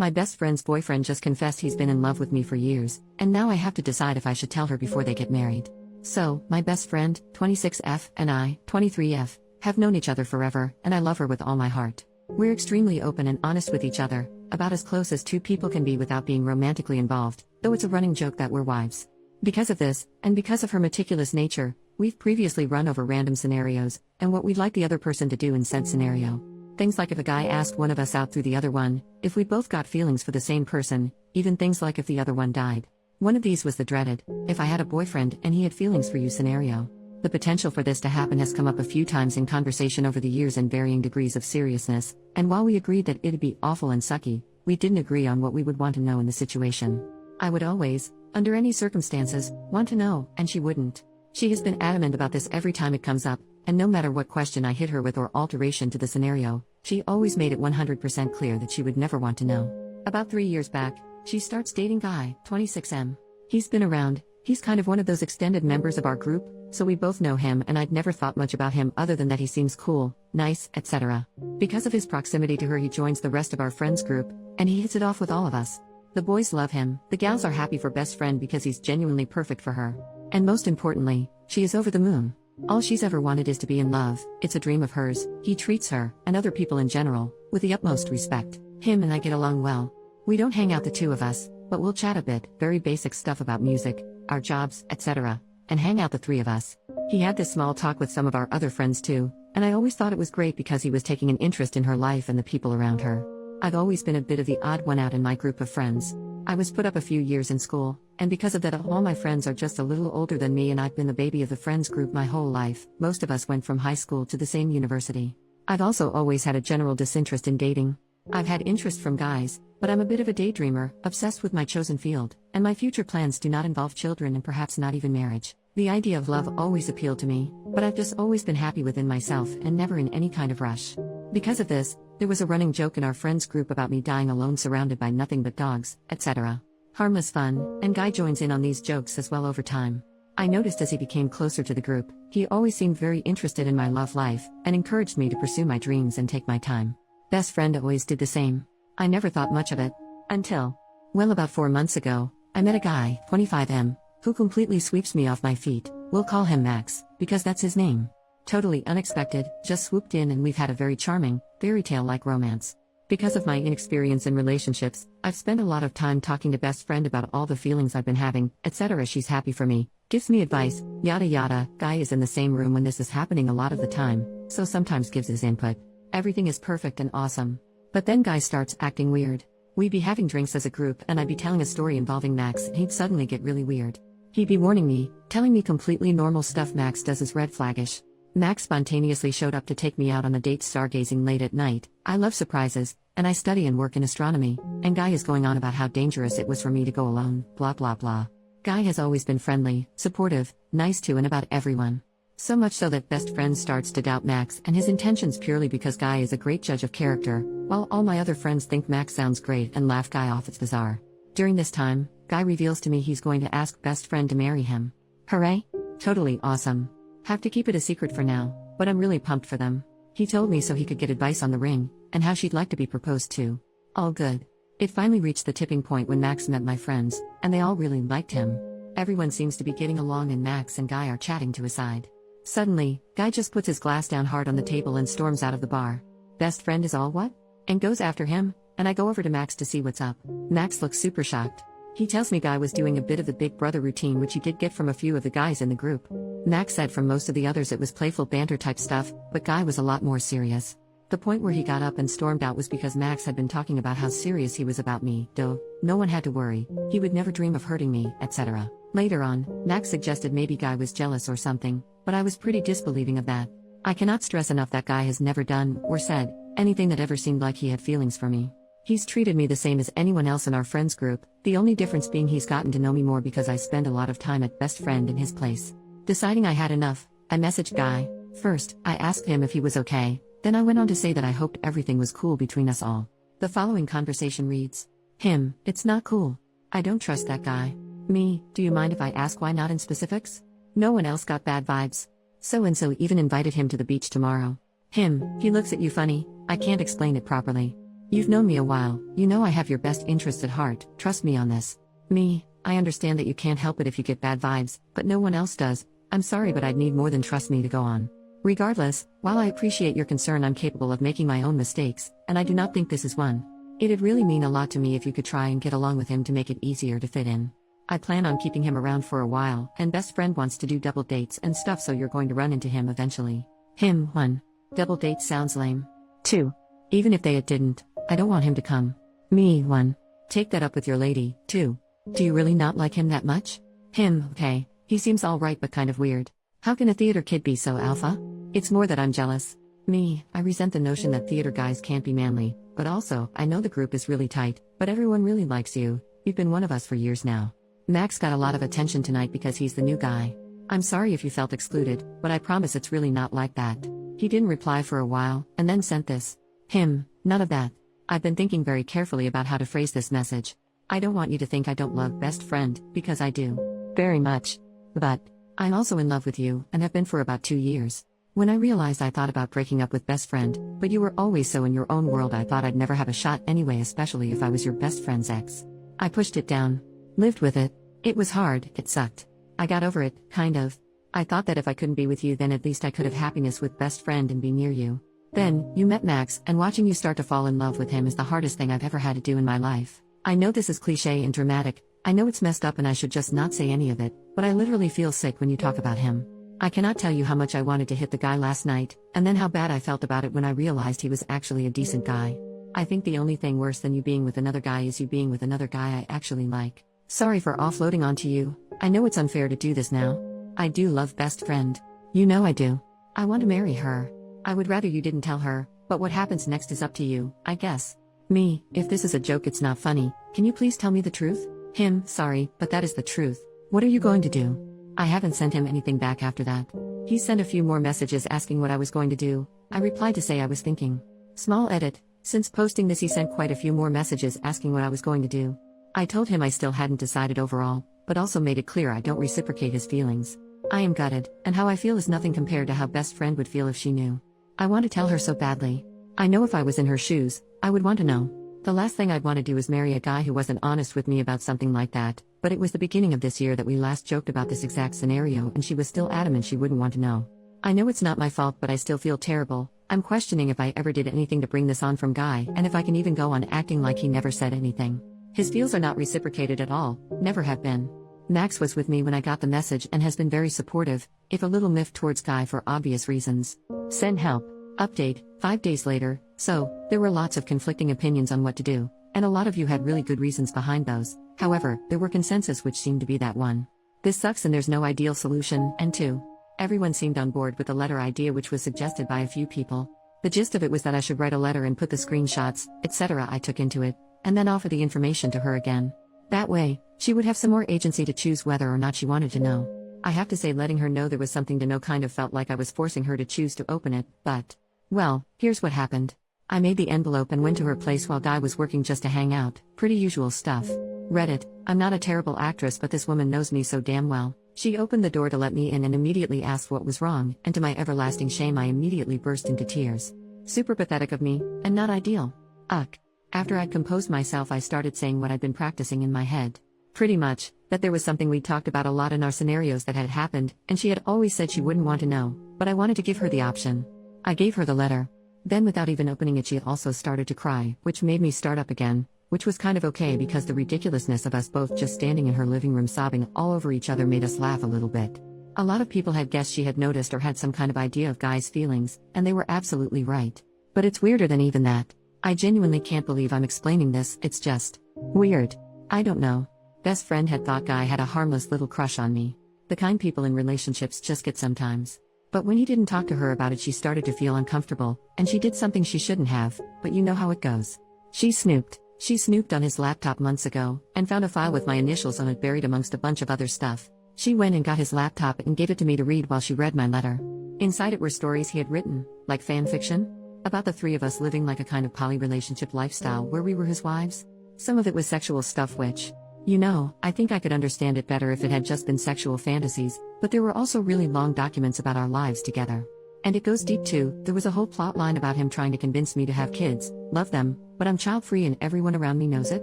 My best friend's boyfriend just confessed he's been in love with me for years, and now I have to decide if I should tell her before they get married. So, my best friend, 26F, and I, 23F, have known each other forever, and I love her with all my heart. We're extremely open and honest with each other, about as close as two people can be without being romantically involved, though it's a running joke that we're wives. Because of this, and because of her meticulous nature, we've previously run over random scenarios, and what we'd like the other person to do in said scenario. Things like if a guy asked one of us out through the other one, if we both got feelings for the same person, even things like if the other one died. One of these was the dreaded, if I had a boyfriend and he had feelings for you scenario. The potential for this to happen has come up a few times in conversation over the years in varying degrees of seriousness, and while we agreed that it'd be awful and sucky, we didn't agree on what we would want to know in the situation. I would always, under any circumstances, want to know, and she wouldn't. She has been adamant about this every time it comes up, and no matter what question I hit her with or alteration to the scenario, she always made it 100% clear that she would never want to know. About 3 years back, she starts dating Guy, 26M. He's been around, he's kind of one of those extended members of our group, so we both know him and I'd never thought much about him other than that he seems cool, nice, etc. Because of his proximity to her he joins the rest of our friends group, and he hits it off with all of us. The boys love him, the gals are happy for best friend because he's genuinely perfect for her. And most importantly, she is over the moon. All she's ever wanted is to be in love, it's a dream of hers. He treats her, and other people in general, with the utmost respect. Him and I get along well. We don't hang out the two of us, but we'll chat a bit, very basic stuff about music, our jobs, etc. And hang out the three of us. He had this small talk with some of our other friends too, and I always thought it was great because he was taking an interest in her life and the people around her. I've always been a bit of the odd one out in my group of friends. I was put up a few years in school, and because of that all my friends are just a little older than me and I've been the baby of the friends group my whole life. Most of us went from high school to the same university. I've also always had a general disinterest in dating. I've had interest from guys, but I'm a bit of a daydreamer, obsessed with my chosen field, and my future plans do not involve children and perhaps not even marriage. The idea of love always appealed to me, but I've just always been happy within myself and never in any kind of rush. Because of this, there was a running joke in our friends group about me dying alone surrounded by nothing but dogs, etc. Harmless fun, and Guy joins in on these jokes as well over time. I noticed as he became closer to the group, he always seemed very interested in my love life, and encouraged me to pursue my dreams and take my time. Best friend always did the same. I never thought much of it. Until, well, about 4 months ago, I met a guy, 25M, who completely sweeps me off my feet. We'll call him Max, because that's his name. Totally unexpected, just swooped in and we've had a very charming, fairy tale-like romance. Because of my inexperience in relationships, I've spent a lot of time talking to best friend about all the feelings I've been having, etc. She's happy for me, gives me advice, yada yada. Guy is in the same room when this is happening a lot of the time, so sometimes gives his input. Everything is perfect and awesome. But then Guy starts acting weird. We'd be having drinks as a group and I'd be telling a story involving Max and he'd suddenly get really weird. He'd be warning me, telling me completely normal stuff Max does is red flaggish. Max spontaneously showed up to take me out on a date stargazing late at night. I love surprises, and I study and work in astronomy, and Guy is going on about how dangerous it was for me to go alone, blah blah blah. Guy has always been friendly, supportive, nice to and about everyone. So much so that best friend starts to doubt Max and his intentions purely because Guy is a great judge of character, while all my other friends think Max sounds great and laugh Guy off. It's bizarre. During this time, Guy reveals to me he's going to ask best friend to marry him. Hooray! Totally awesome. Have to keep it a secret for now, but I'm really pumped for them. He told me so he could get advice on the ring, and how she'd like to be proposed to. All good. It finally reached the tipping point when Max met my friends, and they all really liked him. Everyone seems to be getting along and Max and Guy are chatting to his side. Suddenly, Guy just puts his glass down hard on the table and storms out of the bar. Best friend is all what? And goes after him, and I go over to Max to see what's up. Max looks super shocked. He tells me Guy was doing a bit of the big brother routine which he did get from a few of the guys in the group. Max said from most of the others it was playful banter type stuff, but Guy was a lot more serious. The point where he got up and stormed out was because Max had been talking about how serious he was about me, though, no one had to worry, he would never dream of hurting me, etc. Later on, Max suggested maybe Guy was jealous or something, but I was pretty disbelieving of that. I cannot stress enough that Guy has never done, or said, anything that ever seemed like he had feelings for me. He's treated me the same as anyone else in our friends group, the only difference being he's gotten to know me more because I spend a lot of time at best friend in his place. Deciding I had enough, I messaged Guy. First, I asked him if he was okay, then I went on to say that I hoped everything was cool between us all. The following conversation reads: him, it's not cool. I don't trust that guy. Me, do you mind if I ask why not in specifics? No one else got bad vibes. So-and-so even invited him to the beach tomorrow. Him, he looks at you funny, I can't explain it properly. You've known me a while, you know I have your best interest at heart, trust me on this. Me, I understand that you can't help it if you get bad vibes, but no one else does. I'm sorry, but I'd need more than trust me to go on. Regardless, while I appreciate your concern, I'm capable of making my own mistakes, and I do not think this is one. It'd really mean a lot to me if you could try and get along with him to make it easier to fit in. I plan on keeping him around for a while, and best friend wants to do double dates and stuff, so you're going to run into him eventually. Him, 1. Double dates sounds lame. 2. Even if they didn't, I don't want him to come. Me, 1. Take that up with your lady. 2. Do you really not like him that much? Him, okay, he seems alright but kind of weird. How can a theater kid be so alpha? It's more that I'm jealous. Me, I resent the notion that theater guys can't be manly, but also, I know the group is really tight, but everyone really likes you. You've been one of us for years now. Max got a lot of attention tonight because he's the new guy. I'm sorry if you felt excluded, but I promise it's really not like that. He didn't reply for a while, and then sent this. Him, none of that. I've been thinking very carefully about how to phrase this message. I don't want you to think I don't love best friend, because I do. Very much. But, I'm also in love with you, and have been for about 2 years. When I realized, I thought about breaking up with best friend, but you were always so in your own world, I thought I'd never have a shot anyway, especially if I was your best friend's ex. I pushed it down. Lived with it. It was hard, it sucked. I got over it, kind of. I thought that if I couldn't be with you, then at least I could have happiness with best friend and be near you. Then, you met Max, and watching you start to fall in love with him is the hardest thing I've ever had to do in my life. I know this is cliche and dramatic, I know it's messed up and I should just not say any of it, but I literally feel sick when you talk about him. I cannot tell you how much I wanted to hit the guy last night, and then how bad I felt about it when I realized he was actually a decent guy. I think the only thing worse than you being with another guy is you being with another guy I actually like. Sorry for offloading onto you. I know it's unfair to do this now. I do love best friend. You know I do. I want to marry her. I would rather you didn't tell her, but what happens next is up to you, I guess. Me, if this is a joke, it's not funny. Can you please tell me the truth? Him, sorry, but that is the truth. What are you going to do? I haven't sent him anything back after that. He sent a few more messages asking what I was going to do. I replied to say I was thinking. Small edit. Since posting this, he sent quite a few more messages asking what I was going to do. I told him I still hadn't decided overall, but also made it clear I don't reciprocate his feelings. I am gutted, and how I feel is nothing compared to how best friend would feel if she knew. I want to tell her so badly. I know if I was in her shoes, I would want to know. The last thing I'd want to do is marry a guy who wasn't honest with me about something like that, but it was the beginning of this year that we last joked about this exact scenario, and she was still adamant she wouldn't want to know. I know it's not my fault, but I still feel terrible. I'm questioning if I ever did anything to bring this on from Guy, and if I can even go on acting like he never said anything. His feels are not reciprocated at all, never have been. Max was with me when I got the message and has been very supportive, if a little miffed towards Guy for obvious reasons. Send help. Update, 5 days later. So, there were lots of conflicting opinions on what to do, and a lot of you had really good reasons behind those. However, there were consensus which seemed to be that 1. This sucks and there's no ideal solution, and 2. Everyone seemed on board with the letter idea which was suggested by a few people. The gist of it was that I should write a letter and put the screenshots, etc. I took into it, and then offer the information to her again. That way, she would have some more agency to choose whether or not she wanted to know. I have to say, letting her know there was something to know kind of felt like I was forcing her to choose to open it, but... well, here's what happened. I made the envelope and went to her place while Guy was working just to hang out, pretty usual stuff. Read it. I'm not a terrible actress, but this woman knows me so damn well. She opened the door to let me in and immediately asked what was wrong, and to my everlasting shame I immediately burst into tears. Super pathetic of me, and not ideal. Ugh. After I'd composed myself, I started saying what I'd been practicing in my head. Pretty much, that there was something we'd talked about a lot in our scenarios that had happened, and she had always said she wouldn't want to know, but I wanted to give her the option. I gave her the letter. Then without even opening it, she also started to cry, which made me start up again, which was kind of okay because the ridiculousness of us both just standing in her living room sobbing all over each other made us laugh a little bit. A lot of people had guessed she had noticed or had some kind of idea of Guy's feelings, and they were absolutely right. But it's weirder than even that. I genuinely can't believe I'm explaining this, it's just weird. I don't know. Best friend had thought Guy had a harmless little crush on me. The kind people in relationships just get sometimes. But when he didn't talk to her about it, she started to feel uncomfortable, and she did something she shouldn't have, but you know how it goes. She snooped. She snooped on his laptop months ago, and found a file with my initials on it buried amongst a bunch of other stuff. She went and got his laptop and gave it to me to read while she read my letter. Inside it were stories he had written, like fan fiction, about the 3 of us living like a kind of poly relationship lifestyle where we were his wives. Some of it was sexual stuff which, you know, I think I could understand it better if it had just been sexual fantasies, but there were also really long documents about our lives together. And it goes deep too. There was a whole plot line about him trying to convince me to have kids, love them, but I'm child free and everyone around me knows it.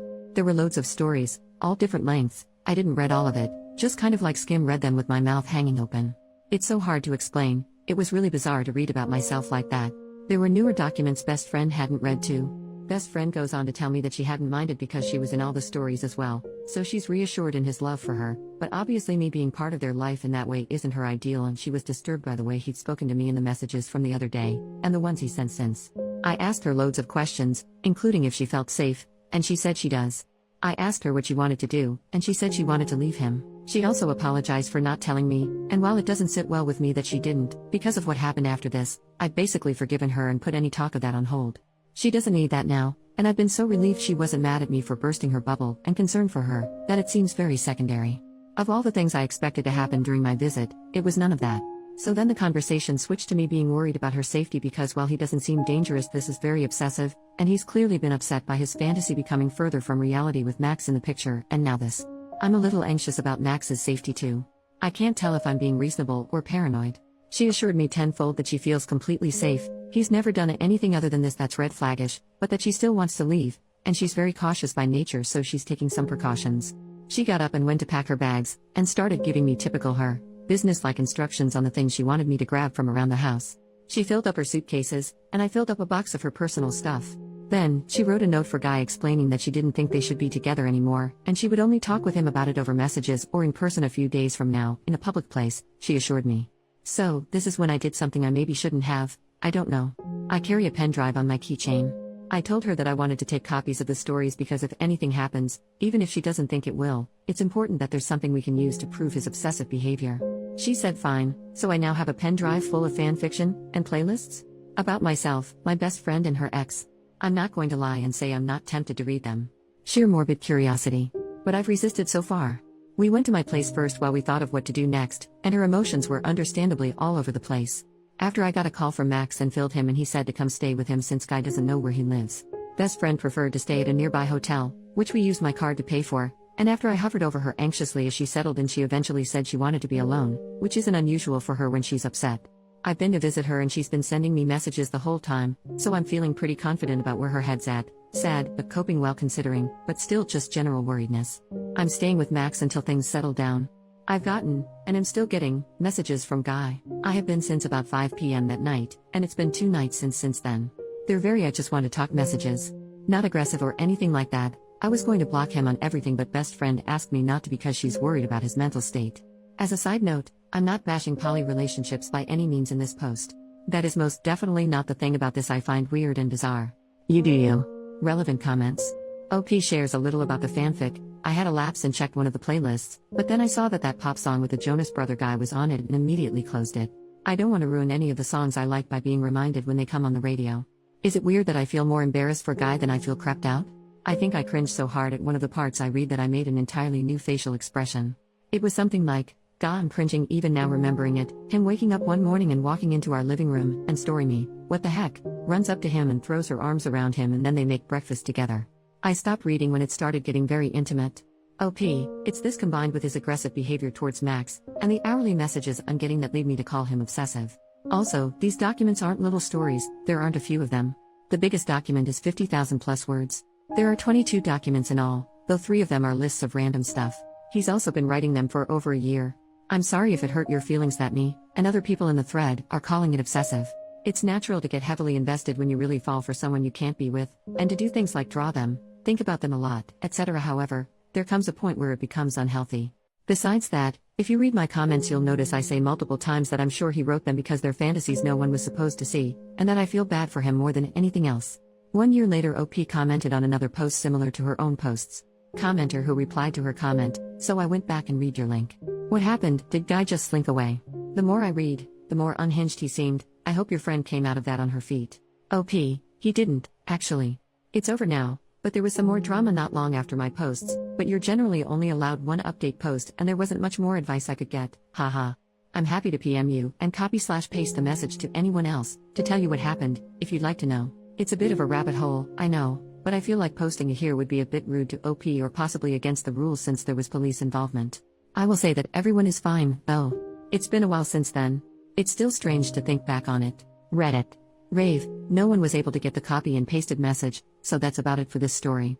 There were loads of stories, all different lengths. I didn't read all of it, just kind of like skim read them with my mouth hanging open. It's so hard to explain. It was really bizarre to read about myself like that. There were newer documents best friend hadn't read too. Best friend goes on to tell me that she hadn't minded because she was in all the stories as well, so she's reassured in his love for her, but obviously me being part of their life in that way isn't her ideal, and she was disturbed by the way he'd spoken to me in the messages from the other day, and the ones he sent since. I asked her loads of questions, including if she felt safe, and she said she does. I asked her what she wanted to do, and she said she wanted to leave him. She also apologized for not telling me, and while it doesn't sit well with me that she didn't, because of what happened after this, I've basically forgiven her and put any talk of that on hold. She doesn't need that now, and I've been so relieved she wasn't mad at me for bursting her bubble and concerned for her, that it seems very secondary. Of all the things I expected to happen during my visit, it was none of that. So then the conversation switched to me being worried about her safety because while he doesn't seem dangerous, this is very obsessive, and he's clearly been upset by his fantasy becoming further from reality with Max in the picture, and now this. I'm a little anxious about Max's safety too. I can't tell if I'm being reasonable or paranoid. She assured me tenfold that she feels completely safe. He's never done anything other than this that's red flaggish, but that she still wants to leave, and she's very cautious by nature, so she's taking some precautions. She got up and went to pack her bags, and started giving me typical her, business-like instructions on the things she wanted me to grab from around the house. She filled up her suitcases, and I filled up a box of her personal stuff. Then, she wrote a note for Guy explaining that she didn't think they should be together anymore, and she would only talk with him about it over messages or in person a few days from now, in a public place, she assured me. So, this is when I did something I maybe shouldn't have. I don't know. I carry a pen drive on my keychain. I told her that I wanted to take copies of the stories because if anything happens, even if she doesn't think it will, it's important that there's something we can use to prove his obsessive behavior. She said fine, so I now have a pen drive full of fan fiction and playlists? About myself, my best friend and her ex. I'm not going to lie and say I'm not tempted to read them. Sheer morbid curiosity. But I've resisted so far. We went to my place first while we thought of what to do next, and her emotions were understandably all over the place. After I got a call from Max and filled him and he said to come stay with him since Guy doesn't know where he lives. Best friend preferred to stay at a nearby hotel, which we used my card to pay for, and after I hovered over her anxiously as she settled in, she eventually said she wanted to be alone, which isn't unusual for her when she's upset. I've been to visit her and she's been sending me messages the whole time, so I'm feeling pretty confident about where her head's at. Sad, but coping well considering, but still just general worriedness. I'm staying with Max until things settle down. I've gotten, and am still getting, messages from Guy. I have been since about 5 p.m. that night, and it's been 2 nights since then. They're very I just want to talk messages. Not aggressive or anything like that. I was going to block him on everything, but best friend asked me not to because she's worried about his mental state. As a side note, I'm not bashing poly relationships by any means in this post. That is most definitely not the thing about this I find weird and bizarre. You do you. Relevant comments. OP shares a little about the fanfic. I had a lapse and checked one of the playlists, but then I saw that pop song with the Jonas Brother guy was on it and immediately closed it. I don't want to ruin any of the songs I like by being reminded when they come on the radio. Is it weird that I feel more embarrassed for Guy than I feel creeped out? I think I cringed so hard at one of the parts I read that I made an entirely new facial expression. It was something like, "God, I'm cringing even now remembering it." Him waking up one morning and walking into our living room, and Story me, what the heck, runs up to him and throws her arms around him and then they make breakfast together. I stopped reading when it started getting very intimate. OP, it's this combined with his aggressive behavior towards Max, and the hourly messages I'm getting that lead me to call him obsessive. Also, these documents aren't little stories, there aren't a few of them. The biggest document is 50,000 plus words. There are 22 documents in all, though 3 of them are lists of random stuff. He's also been writing them for over a year. I'm sorry if it hurt your feelings that me, and other people in the thread, are calling it obsessive. It's natural to get heavily invested when you really fall for someone you can't be with, and to do things like draw them, think about them a lot, etc. However, there comes a point where it becomes unhealthy. Besides that, if you read my comments you'll notice I say multiple times that I'm sure he wrote them because they're fantasies no one was supposed to see, and that I feel bad for him more than anything else. 1 year later OP commented on another post similar to her own posts. Commenter who replied to her comment, "So I went back and read your link. What happened? Did Guy just slink away?" The more I read, the more unhinged he seemed. I hope your friend came out of that on her feet. OP, he didn't, actually. It's over now, but there was some more drama not long after my posts, but you're generally only allowed 1 update post and there wasn't much more advice I could get, haha. I'm happy to PM you and copy/paste the message to anyone else, to tell you what happened, if you'd like to know. It's a bit of a rabbit hole, I know, but I feel like posting it here would be a bit rude to OP or possibly against the rules since there was police involvement. I will say that everyone is fine, though. It's been a while since then. It's still strange to think back on it. Reddit. Rave, no one was able to get the copy and pasted message, so that's about it for this story.